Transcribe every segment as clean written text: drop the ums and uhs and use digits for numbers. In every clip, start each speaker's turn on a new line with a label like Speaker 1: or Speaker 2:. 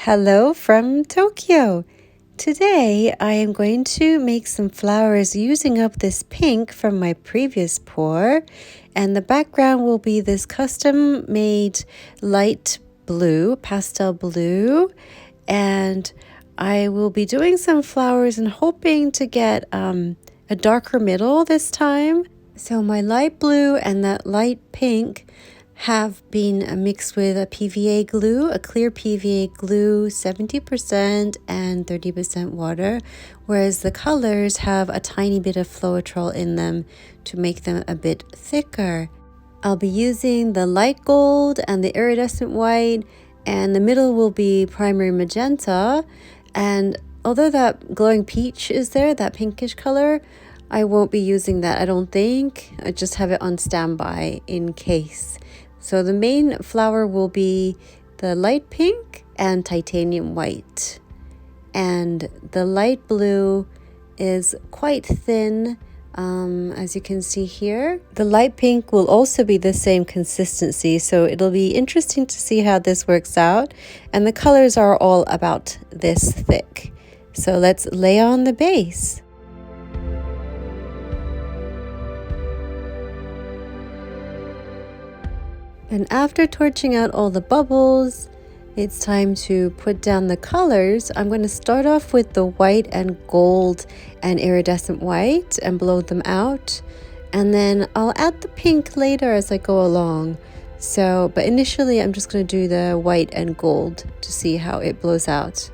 Speaker 1: Hello from Tokyo. Today I am going to make some flowers using up this pink from my previous pour, and the background will be this custom made light blue, pastel blue, and I will be doing some flowers and hoping to get a darker middle this time. So my light blue and that light pink have been mixed with a PVA glue, a clear PVA glue, 70% and 30% water, whereas the colors have a tiny bit of Floetrol in them to make them a bit thicker. I'll be using the light gold and the iridescent white, and the middle will be Primary Magenta. And although that glowing peach is there, that pinkish color, I won't be using that, I don't think. I just have it on standby in case. So the main flower will be the light pink and titanium white. And the light blue is quite thin, as you can see here. The light pink will also be the same consistency, so it'll be interesting to see how this works out. And the colors are all about this thick. So let's lay on the base. And after torching out all the bubbles, it's time to put down the colors. I'm going to start off with the white and gold and iridescent white and blow them out. And then I'll add the pink later as I go along. But initially I'm just going to do the white and gold to see how it blows out.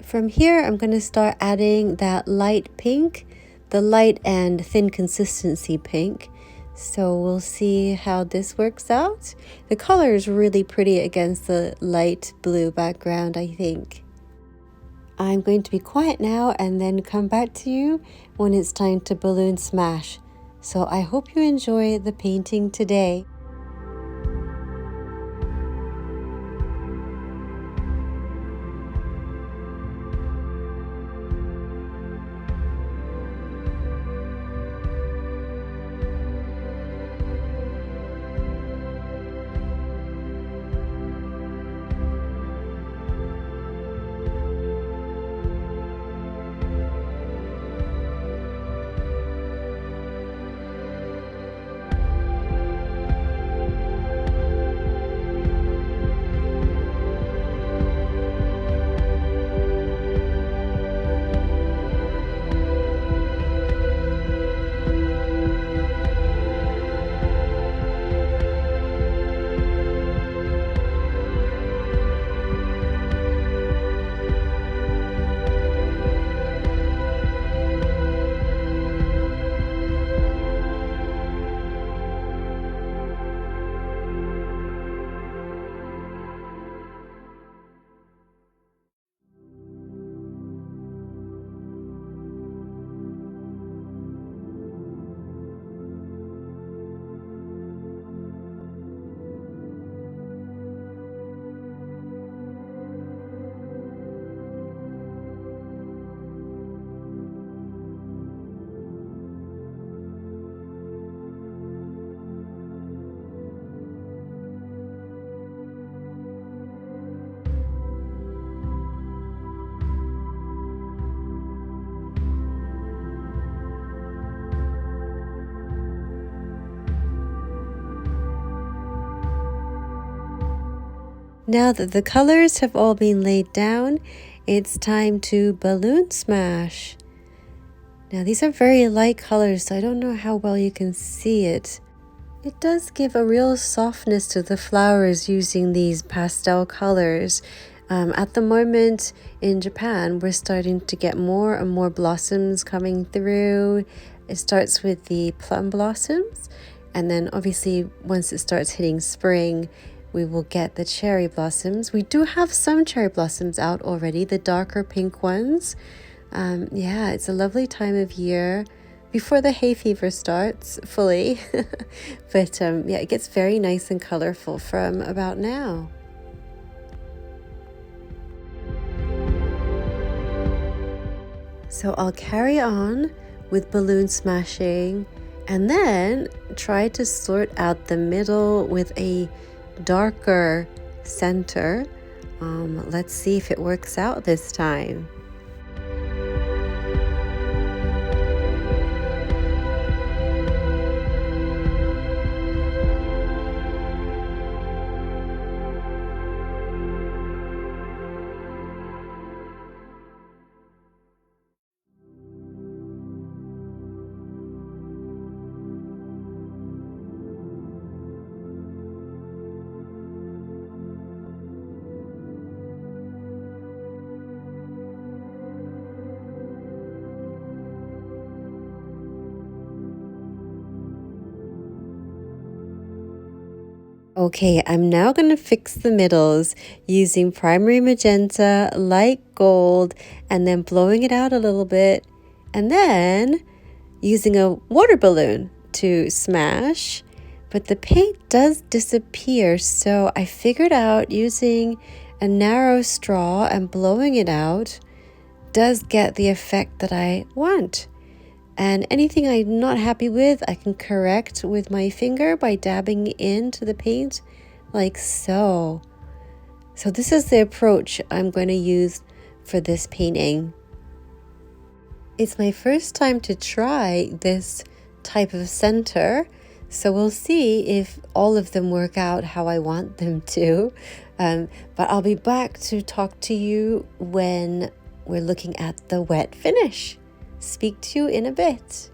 Speaker 1: From here, I'm going to start adding that light pink, the light and thin consistency pink. So we'll see how this works out. The color is really pretty against the light blue background, I think. I'm going to be quiet now and then come back to you when it's time to balloon smash. So I hope you enjoy the painting today. Now that the colors have all been laid down, it's time to balloon smash. Now these are very light colors, so I don't know how well you can see it. It does give a real softness to the flowers using these pastel colors. At the moment in Japan, we're starting to get more and more blossoms coming through. It starts with the plum blossoms, and then obviously once it starts hitting spring, we will get the cherry blossoms. We do have some cherry blossoms out already, the darker pink ones. Yeah, it's a lovely time of year before the hay fever starts fully. But yeah, it gets very nice and colorful from about now. So I'll carry on with balloon smashing and then try to sort out the middle with a darker center. Let's see if it works out this time. Okay, I'm now going to fix the middles using Primary Magenta, light gold, and then blowing it out a little bit, and then using a water balloon to smash. But the paint does disappear, so I figured out using a narrow straw and blowing it out does get the effect that I want. And anything I'm not happy with, I can correct with my finger by dabbing into the paint like so. So this is the approach I'm going to use for this painting. It's my first time to try this type of center, so we'll see if all of them work out how I want them to. But I'll be back to talk to you when we're looking at the wet finish. Speak to you in a bit.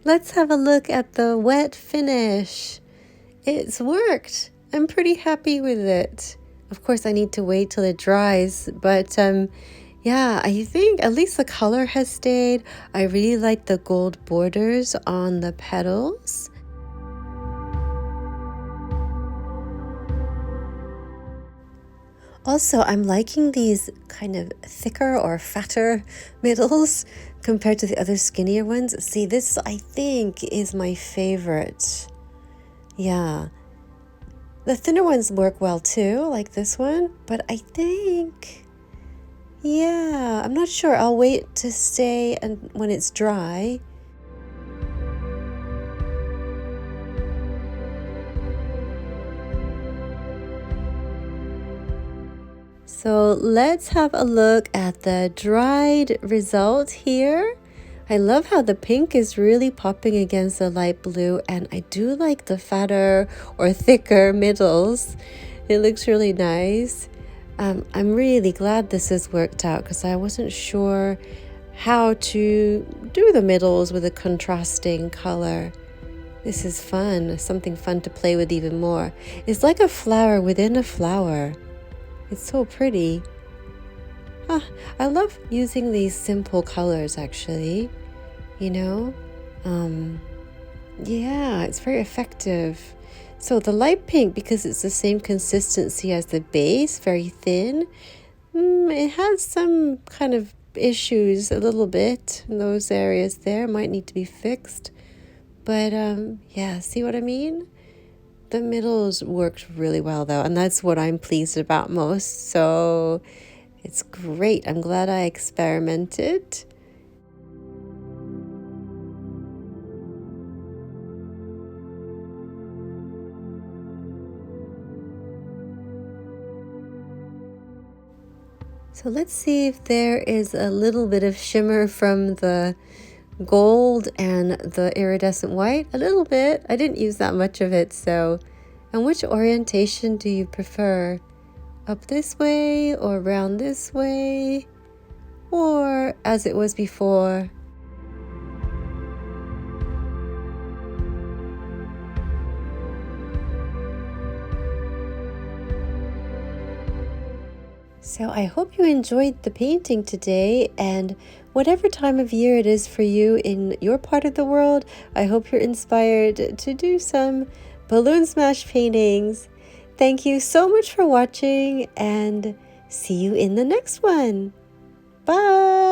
Speaker 1: Let's have a look at the wet finish. It's worked. I'm pretty happy with it. Of course, I need to wait till it dries, but yeah, I think at least the color has stayed. I really like the gold borders on the petals. Also, I'm liking these kind of thicker or fatter middles compared to the other skinnier ones. See, this I think is my favorite. Yeah. The thinner ones work well too, like this one, but I think, yeah, I'm not sure. I'll wait to stay and when it's dry. So let's have a look at the dried result here. I love how the pink is really popping against the light blue, and I do like the fatter or thicker middles. It looks really nice. I'm really glad this has worked out because I wasn't sure how to do the middles with a contrasting color. This is fun, something fun to play with even more. It's like a flower within a flower. It's so pretty. I love using these simple colors actually, you know. Yeah, it's very effective. So the light pink, because it's the same consistency as the base, very thin, it has some kind of issues a little bit in those areas there. Might need to be fixed. But yeah, see what I mean? The middles worked really well though, and that's what I'm pleased about most. So it's great. I'm glad I experimented. So let's see if there is a little bit of shimmer from the gold and the iridescent white. A little bit. I didn't use that much of it, so. And which orientation do you prefer? Up this way or around this way? Or as it was before? So I hope you enjoyed the painting today, and whatever time of year it is for you in your part of the world, I hope you're inspired to do some balloon smash paintings. Thank you so much for watching, and see you in the next one. Bye!